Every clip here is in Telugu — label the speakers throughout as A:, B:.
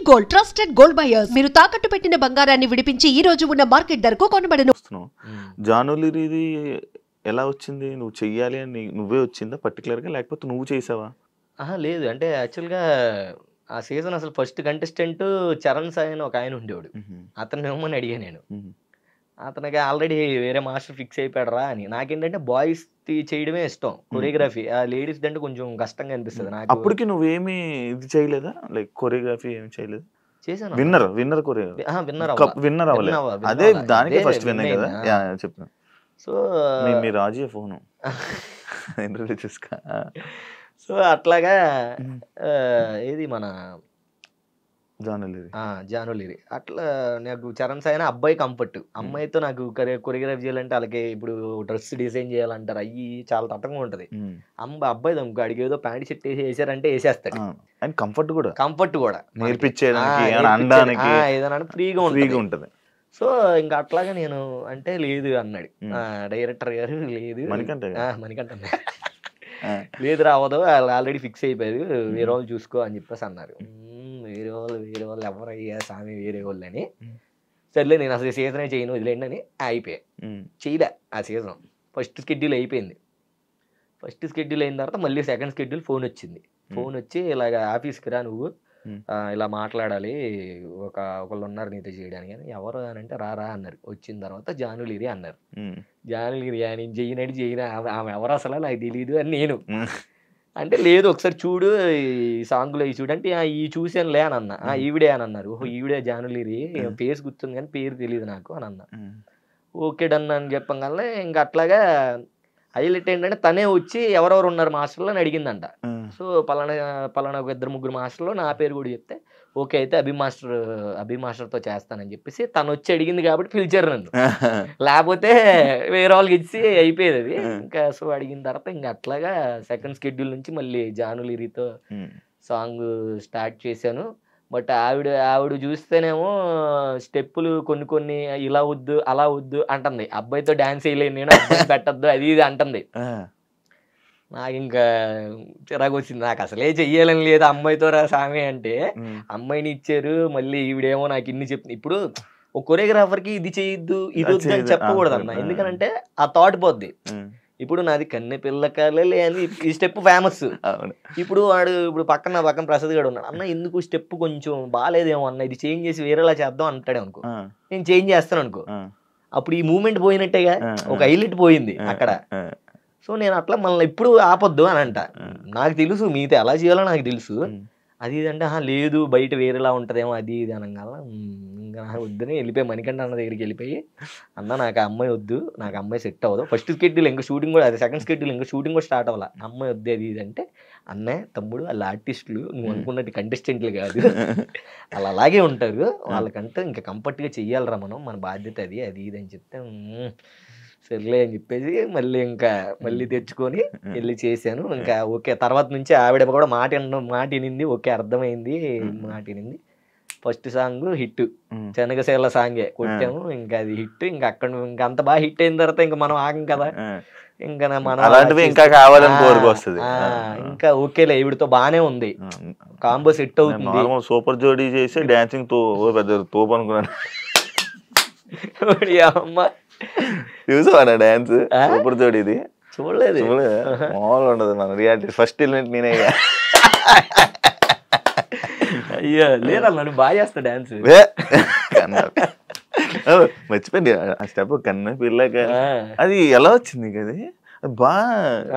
A: గోల్డ్ ట్రస్టెడ్ గోల్డ్ బయర్స్ మీరు తాకట్టు పెట్టిన బంగారాన్ని విడిపించి ఈ రోజు ఉన్న మార్కెట్ ధరకు కొనబడను.
B: జానులిరిది ఎలా వచ్చింది? నువ్వు చెయ్యాలి అని నువ్వే వచ్చిందా పర్టికులర్ గా, లేకపోతే నువ్వు చేసావా?
C: లేదు. అంటే యాక్చువల్‌గా ఆ సీజన్ అసలు ఫస్ట్ కంటెస్టెంట్ చరణ్ సాయి అని ఒక ఆయన ఉండేవాడు. అతన్ని ఇవ్వమని అడిగా నేను. అతనికి ఆల్రెడీ వేరే మాస్టర్ ఫిక్స్ అయిపోయాడురా అని. నాకేంటంటే బాయ్స్‌ది చేయడమే ఇష్టం. కొరియోగ్రఫీ. ఆ లేడీస్‌ది అంటే కొంచెం కష్టంగా అనిపిస్తది నాకు.
B: అప్పటికి నువ్వేమి ఇది చేయలేదా? లైక్ కొరియోగ్రఫీ ఏమి చేయలేదు?
C: చేశాను.
B: Winner choreography. విన్నర్ అవ్వలేదు. అదే దానికి ఫస్ట్ విన్ కదా. చెప్పు.
C: సో
B: మీ రాజీ ఫోను ఇంటర్వ్యూ చూసుకో.
C: సో అట్లాగా ఏది మన జానులిరి అట్లా నాకు చరణ్ సాయి అని అబ్బాయి కంఫర్ట్. అమ్మాయితో నాకు కొరియోగ్రఫీ చేయాలంటే వాళ్ళకి ఇప్పుడు డ్రెస్ డిజైన్ చేయాలంటారు, అయ్యి చాలా తట్టంగా ఉంటది. అబ్బాయి దమ్ముకు అడిగేదో ప్యాంట్ షర్ట్ వేసారంటే వేసేస్తాడు.
B: కంఫర్ట్ కూడా
C: నేర్పించేదానికి ఏదైనా ఫ్రీగా ఉంటది. సో ఇంకా అట్లాగా నేను అంటే లేదు అన్నాడు డైరెక్టర్ గారు. లేదు మణికంఠ లేదురా అవ్వదు, వాళ్ళు ఆల్రెడీ ఫిక్స్ అయిపోయారు, వేరే వాళ్ళు చూసుకో అని చెప్పేసి అన్నారు. వేరే వాళ్ళు ఎవరయ్యా స్వామి వేరే వాళ్ళు అని. సర్లే నేను అసలు సీజనే చేయను వదిలేండి అని అయిపోయా. చేయలే ఆ సీజన్. ఫస్ట్ షెడ్యూల్ అయిపోయింది. ఫస్ట్ షెడ్యూల్ అయిన తర్వాత మళ్ళీ సెకండ్ షెడ్యూల్ ఫోన్ వచ్చింది. ఫోన్ వచ్చి ఇలాగ ఆఫీస్కి రా నువ్వు, ఇలా మాట్లాడాలి, ఒకళ్ళు ఉన్నారు నీతో చేయడానికి అని. ఎవరు అని అంటే రా అన్నారు. వచ్చిన తర్వాత జానులిరి అన్నారు. జానులిరి నేను చేయను ఆమె ఎవరు అసలు నాకు తెలియదు అని నేను అంటే, లేదు ఒకసారి చూడు ఈ సాంగ్లో ఈ చూడు అంటే ఈ చూసానులే అని అన్నా. ఈవిడే అని అన్నారు. ఓహో ఈవిడే జానులిరి, ఫేస్ గుర్తుంది కానీ పేరు తెలియదు నాకు అని అన్నా. ఓకే డన్ అని చెప్పగానే ఇంకా అట్లాగా హైలైట్ ఏంటంటే తనే వచ్చి ఎవరెవరు ఉన్నారు మాస్టర్లు అని అడిగిందంట. సో పలానా ఒక 2-3 మాస్టర్లు నా పేరు కూడా చెప్తే ఓకే అయితే అభి మాస్టర్తో చేస్తానని చెప్పేసి తను వచ్చి అడిగింది కాబట్టి పిలిచారు నన్ను. లేకపోతే వేరే వాళ్ళకి ఇచ్చి అయిపోయేది అది. ఇంకా సో అడిగిన తర్వాత ఇంకా అట్లాగా సెకండ్ షెడ్యూల్ నుంచి మళ్ళీ జానులిరితో సాంగ్ స్టార్ట్ చేశాను. బట్ ఆవిడ చూస్తేనేమో స్టెప్పులు కొన్ని ఇలా వద్దు అలా వద్దు అంటుంది. అబ్బాయితో డాన్స్ వేయలేను నేను, అబ్బాయి పెట్టద్దు అది ఇది అంటుంది. నాకు ఇంకా చిరాకు వచ్చింది. నాకు అసలే చెయ్యాలని లేదు అమ్మాయితో రా సామి అంటే. అమ్మాయిని ఇచ్చారు, మళ్ళీ ఈవిడేమో నాకు ఇన్ని చెప్తుంది. ఇప్పుడు ఒక కొరియోగ్రాఫర్కి ఇది చేయొద్దు ఇది వద్దు అని చెప్పకూడదు అన్న. ఎందుకంటే ఆ థాట్ పోద్ది. ఇప్పుడు నాది కన్నె పిల్ల కలలే అని ఈ స్టెప్ ఫేమస్. ఇప్పుడు పక్కన ప్రసాద్ గారు ఉన్నాడు. అన్న ఎందుకు స్టెప్ కొంచెం బాగాలేదేమో అన్న, ఇది చేంజ్ చేసి వేరేలా చేద్దాం అంటాడే అనుకో. నేను చేంజ్ చేస్తాను అనుకో, అప్పుడు ఈ మూమెంట్ పోయినట్టేగా, ఒక హైలైట్ పోయింది అక్కడ. సో నేను అట్లా మళ్ళీ ఇప్పుడు ఆపొద్దు అని అంట. నాకు తెలుసు మిగతా ఎలా చేయాలో నాకు తెలుసు. అది ఇది అంటే లేదు బయట వేరేలా ఉంటుందేమో అది ఇది అనగాల ఇంకా వద్దని వెళ్ళిపోయి మణికంఠ అన్న దగ్గరికి వెళ్ళిపోయి, అన్న నాకు ఆ అమ్మాయి వద్దు, నాకు అమ్మాయి సెట్ అవ్వదు. ఫస్ట్ షెడ్యూల్ ఇంకా షూటింగ్ కూడా, అది సెకండ్ షెడ్యూల్ ఇంకా షూటింగ్ కూడా స్టార్ట్ అవ్వాలి. అమ్మాయి వద్దు అది ఇది అంటే, అన్నయ్య తమ్ముడు వాళ్ళు ఆర్టిస్టులు, నువ్వు అనుకున్నట్టు కంటెస్టెంట్లు కాదు, వాళ్ళు అలాగే ఉంటారు, వాళ్ళకంటే ఇంకా కంఫర్ట్గా చెయ్యాలరా మనం, మన బాధ్యత అది ఇది అని చెప్తే సర్లే అని చెప్పేసి మళ్ళీ తెచ్చుకొని వెళ్ళి చేశాను. ఇంకా ఓకే తర్వాత నుంచి ఆవిడ కూడా మాట వినింది. ఓకే అర్థమైంది, మాట వినింది. ఫస్ట్ సాంగ్ హిట్, శనగసేల సాంగే కొట్టాము. ఇంకా అది హిట్. ఇంకా అక్కడ ఇంకా అంత బాగా హిట్ అయిన తర్వాత ఇంకా మనం ఆగం కదా, ఇంకా మనం
B: ఇంకా కావాలని కోరుకొస్తుంది.
C: ఇంకా ఓకేలే ఈవిడతో బానే ఉంది, కాంబో సెట్ అవుతుంది.
B: సూపర్ జోడీ చేసి డాన్సింగ్ తో పెద్ద తోపు అనుకున్నాను.
C: అమ్మ
B: చూసావా డాన్స్ సూపర్ జోడీది?
C: చూడలేదు.
B: మామూలుగా ఉండదు మన రియాలిటీ. ఫస్ట్ ఎలిమెంట్ నేనే.
C: అయ్యో లేదన్నాడు బాగా చేస్తా డాన్స్.
B: మర్చిపోయింది ఆ స్టెప్ కన్నా పిల్లక. అది ఎలా వచ్చింది కదా?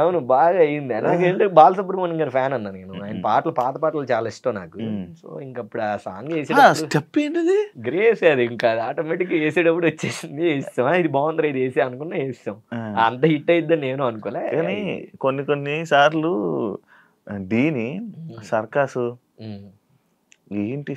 C: అవును బాగా అయింది. నాకేంటే బాలసుబ్రహ్మణ్యం గారి ఫ్యాన్ అన్నా నేను. ఆయన పాత పాటలు చాలా ఇష్టం నాకు. సో ఇంకప్పుడు ఆ సాంగ్ వేసేటప్పుడు గ్రేస్ అది ఇంకా ఆటోమేటిక్ వేసేటప్పుడు వచ్చేసింది. ఇస్తాం ఇది బాగుంది ఇది వేసే అనుకున్నా వేస్తాం. అంత హిట్ అయిద్దని నేను అనుకోలే.
B: కానీ కొన్ని సార్లు దీని సర్కాసు ఏంటి